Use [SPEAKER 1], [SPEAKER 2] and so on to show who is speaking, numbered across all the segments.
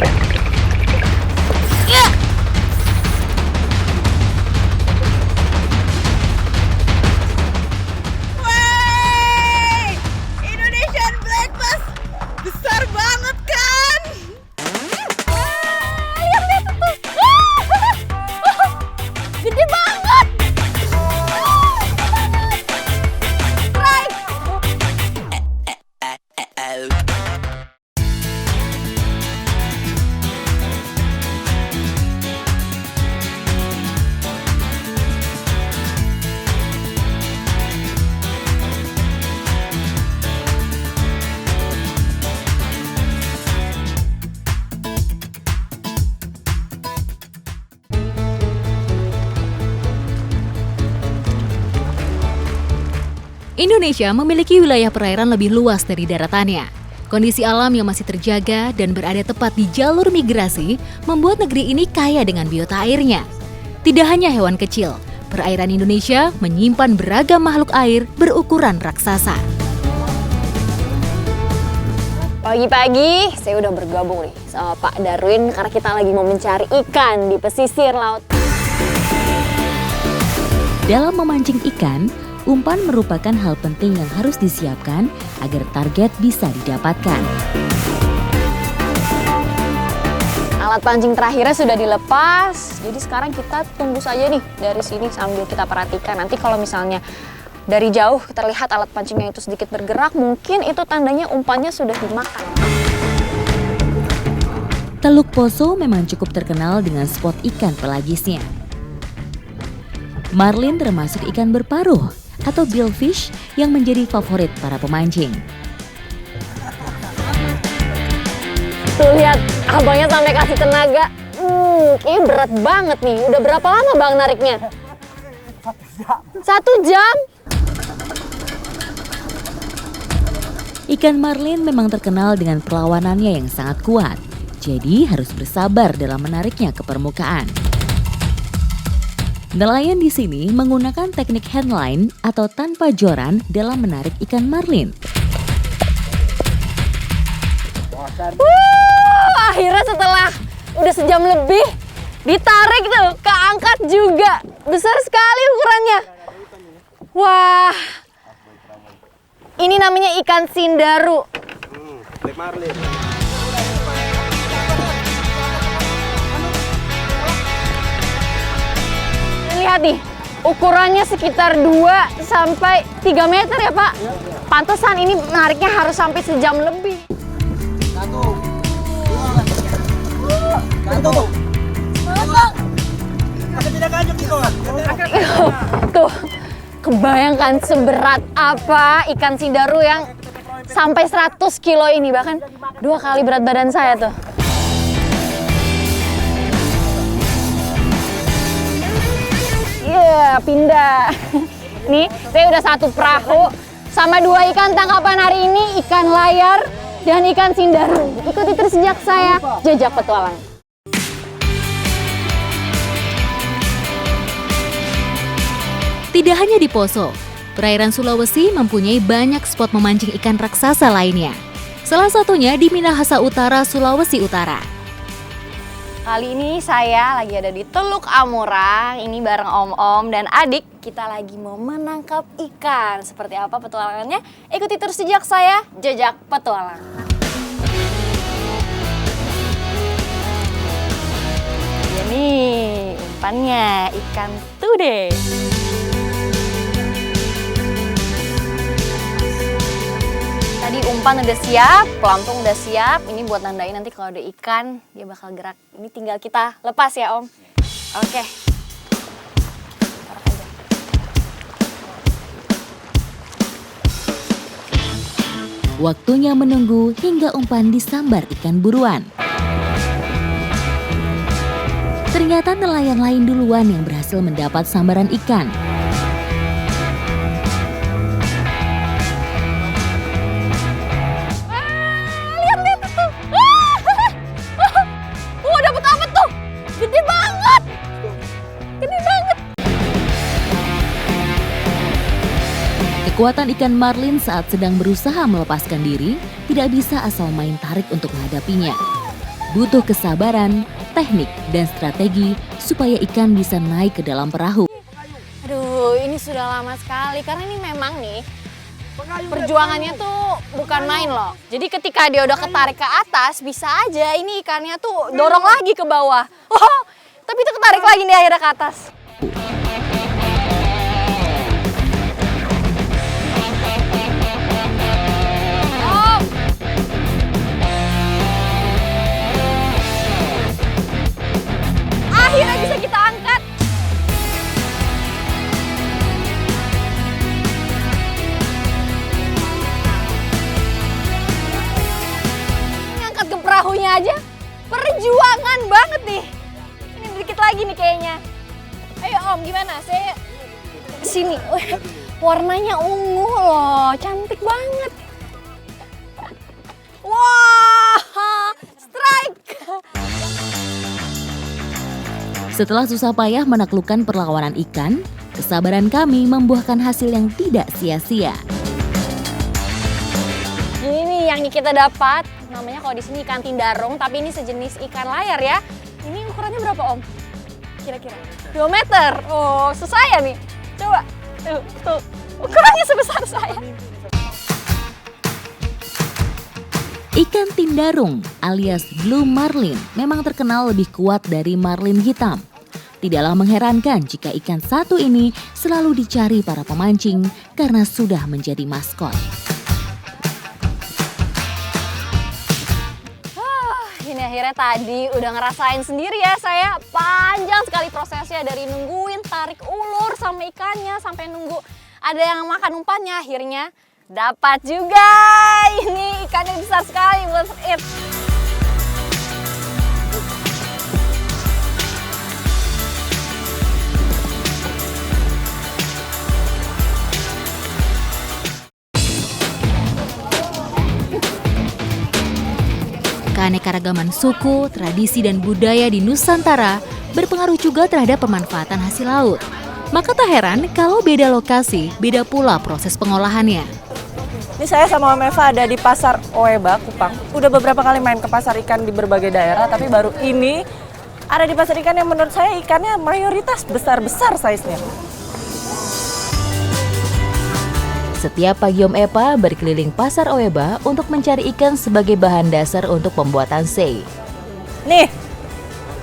[SPEAKER 1] Wey! Indonesian Black Bass besar banget kan? Lihat tuh. Gede banget. Right.
[SPEAKER 2] Indonesia memiliki wilayah perairan lebih luas dari daratannya. Kondisi alam yang masih terjaga dan berada tepat di jalur migrasi membuat negeri ini kaya dengan biota airnya. Tidak hanya hewan kecil, perairan Indonesia menyimpan beragam makhluk air berukuran raksasa.
[SPEAKER 3] Pagi-pagi saya udah bergabung nih sama Pak Darwin karena kita lagi mau mencari ikan di pesisir laut.
[SPEAKER 2] Dalam memancing ikan, umpan merupakan hal penting yang harus disiapkan agar target bisa didapatkan.
[SPEAKER 3] Alat pancing terakhirnya sudah dilepas, jadi sekarang kita tunggu saja nih dari sini sambil kita perhatikan. Nanti kalau misalnya dari jauh terlihat alat pancingnya itu sedikit bergerak, mungkin itu tandanya umpannya sudah dimakan.
[SPEAKER 2] Teluk Poso memang cukup terkenal dengan spot ikan pelagisnya. Marlin termasuk ikan berparuh atau billfish yang menjadi favorit para pemancing.
[SPEAKER 3] Tuh lihat, abangnya sampai kasih tenaga. Kayaknya berat banget nih. Udah berapa lama bang nariknya? 1 jam.
[SPEAKER 2] Ikan marlin memang terkenal dengan perlawanannya yang sangat kuat. Jadi harus bersabar dalam menariknya ke permukaan. Nelayan di sini menggunakan teknik handline atau tanpa joran dalam menarik ikan marlin.
[SPEAKER 3] Akhirnya setelah udah sejam lebih ditarik tuh, keangkat juga. Besar sekali ukurannya. Wah, ini namanya ikan sindaru.
[SPEAKER 4] Black Marlin.
[SPEAKER 3] Lihat nih, ukurannya sekitar 2 sampai 3 meter ya Pak. Pantesan ini menariknya harus sampai sejam lebih. Tuh, kebayangkan seberat apa ikan sindaru yang sampai 100 kilo ini. Bahkan 2 kali berat badan saya tuh. Pindah. Nih, saya udah 1 perahu sama 2 ikan tangkapan hari ini, ikan layar dan ikan sindaru. Ikuti terus jejak saya, Jejak Petualang.
[SPEAKER 2] Tidak hanya di Poso, perairan Sulawesi mempunyai banyak spot memancing ikan raksasa lainnya. Salah satunya di Minahasa Utara, Sulawesi Utara.
[SPEAKER 3] Kali ini saya lagi ada di Teluk Amurang, ini bareng om-om dan adik. Kita lagi mau menangkap ikan. Seperti apa petualangannya? Ikuti terus jejak saya, Jejak Petualang. Ini umpannya ikan tude. Tadi umpan udah siap, pelampung udah siap. Ini buat nandain nanti kalau ada ikan, dia bakal gerak. Ini tinggal kita lepas ya Om. Oke.
[SPEAKER 2] Waktunya menunggu hingga umpan disambar ikan buruan. Ternyata nelayan lain duluan yang berhasil mendapat sambaran ikan. Kekuatan ikan marlin saat sedang berusaha melepaskan diri tidak bisa asal main tarik untuk menghadapinya. Butuh kesabaran, teknik, dan strategi supaya ikan bisa naik ke dalam perahu.
[SPEAKER 3] Aduh, ini sudah lama sekali karena ini memang nih perjuangannya tuh bukan main loh. Jadi ketika dia udah ketarik ke atas, bisa aja ini ikannya tuh dorong lagi ke bawah. Oh, tapi itu ketarik lagi nih akhirnya ke atas. Oh. Akhirnya bisa kita angkat. Ngangkat ke perahunya aja perjuangan banget nih. Ini dikit lagi nih kayaknya. Ayo Om, gimana? Saya sini. Warnanya ungu loh, cantik banget. Wah, strike.
[SPEAKER 2] Setelah susah payah menaklukkan perlawanan ikan, kesabaran kami membuahkan hasil yang tidak sia-sia.
[SPEAKER 3] Ini nih yang kita dapat. Namanya kalau di sini ikan tindarong, tapi ini sejenis ikan layar ya. Ini ukurannya berapa Om? Kira-kira 2 meter. Oh, sesaya nih. Coba. Tuh. Ukurannya sebesar saya.
[SPEAKER 2] Ikan tindarung alias blue marlin memang terkenal lebih kuat dari marlin hitam. Tidaklah mengherankan jika ikan satu ini selalu dicari para pemancing karena sudah menjadi maskot.
[SPEAKER 3] Ini akhirnya tadi udah ngerasain sendiri ya saya. Panjang sekali prosesnya dari nungguin tarik ulur sama ikannya sampai nunggu ada yang makan umpannya. Akhirnya dapat juga. Ini ikannya besar sekali, worth it.
[SPEAKER 2] Keanekaragaman suku, tradisi, dan budaya di Nusantara berpengaruh juga terhadap pemanfaatan hasil laut. Maka tak heran kalau beda lokasi, beda pula proses pengolahannya.
[SPEAKER 1] Ini saya sama Om Eva ada di Pasar Oeba, Kupang. Udah beberapa kali main ke pasar ikan di berbagai daerah, tapi baru ini ada di pasar ikan yang menurut saya ikannya mayoritas besar-besar size-nya.
[SPEAKER 2] Setiap pagi Om Eva berkeliling Pasar Oeba untuk mencari ikan sebagai bahan dasar untuk pembuatan sei.
[SPEAKER 1] Nih,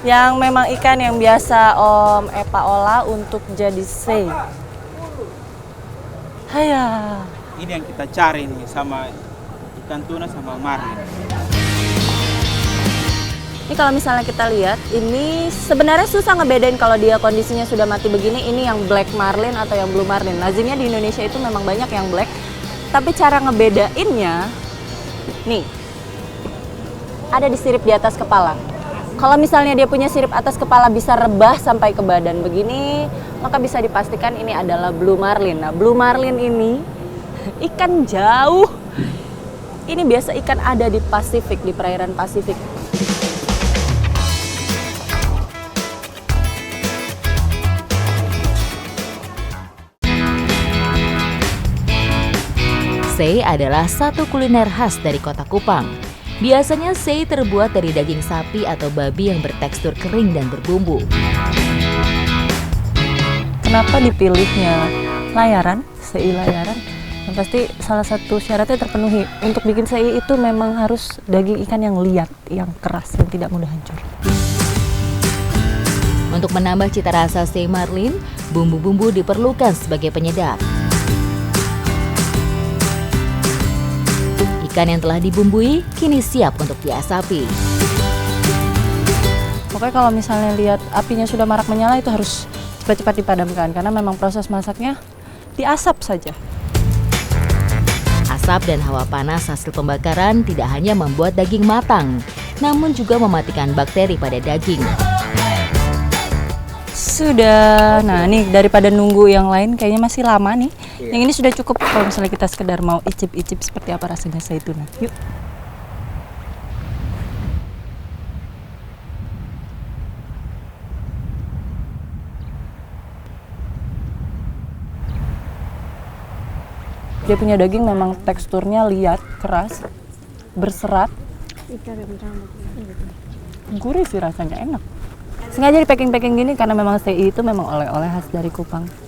[SPEAKER 1] yang memang ikan yang biasa Om Eva olah untuk jadi sei. Haya.
[SPEAKER 4] Ini yang kita cari nih sama ikan tuna sama marlin.
[SPEAKER 1] Ini kalau misalnya kita lihat, ini sebenarnya susah ngebedain kalau dia kondisinya sudah mati begini, ini yang black marlin atau yang blue marlin. Lazimnya di Indonesia itu memang banyak yang black, tapi cara ngebedainnya, nih, ada di sirip di atas kepala. Kalau misalnya dia punya sirip atas kepala bisa rebah sampai ke badan begini, maka bisa dipastikan ini adalah blue marlin. Nah, blue marlin ini ikan jauh. Ini biasa ikan ada di Pasifik, di perairan Pasifik.
[SPEAKER 2] Sei adalah satu kuliner khas dari kota Kupang. Biasanya sei terbuat dari daging sapi atau babi yang bertekstur kering dan berbumbu.
[SPEAKER 1] Kenapa dipilihnya layaran, sei layaran? Yang pasti salah satu syaratnya terpenuhi. Untuk bikin sei itu memang harus daging ikan yang liat, yang keras, yang tidak mudah hancur.
[SPEAKER 2] Untuk menambah cita rasa sei marlin, bumbu-bumbu diperlukan sebagai penyedap. Ikan yang telah dibumbui kini siap untuk diasapi.
[SPEAKER 1] Pokoknya kalau misalnya lihat apinya sudah marak menyala itu harus cepat-cepat dipadamkan karena memang proses masaknya diasap saja.
[SPEAKER 2] Asap dan hawa panas hasil pembakaran tidak hanya membuat daging matang, namun juga mematikan bakteri pada daging.
[SPEAKER 1] Sudah, nah nih daripada nunggu yang lain kayaknya masih lama nih. Yang ini sudah cukup kalau misalnya kita sekedar mau icip-icip seperti apa rasanya sei tuna. Yuk. Dia punya daging memang teksturnya liat, keras, berserat. Gurih sih rasanya, enak. Sengaja di packing-packing gini karena memang CI itu memang oleh-oleh khas dari Kupang.